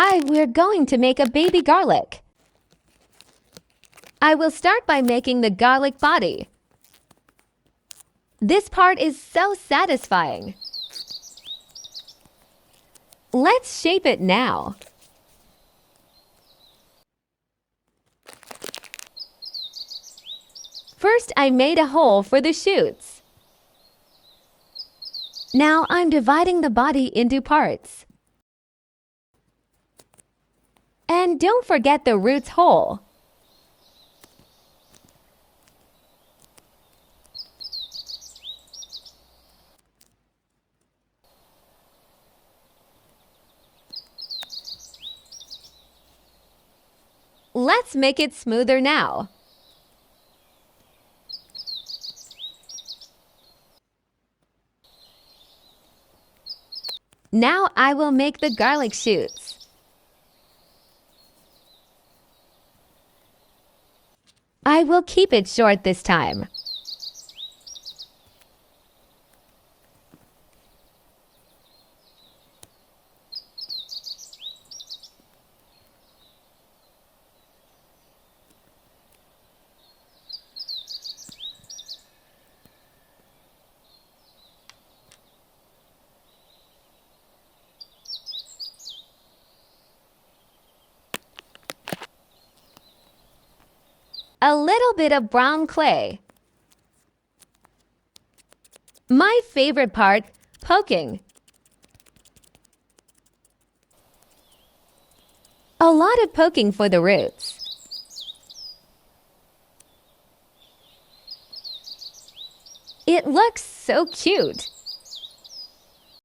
Hi, we're going to make a baby garlic. I will start by making the garlic body. This part is so satisfying. Let's shape it now. First, I made a hole for the shoots. Now I'm dividing the body into parts. And don't forget the roots hole. Let's make it smoother now. Now I will make the garlic shoots. I will keep it short this time. A little bit of brown clay. My favorite part, poking. A lot of poking for the roots. It looks so cute.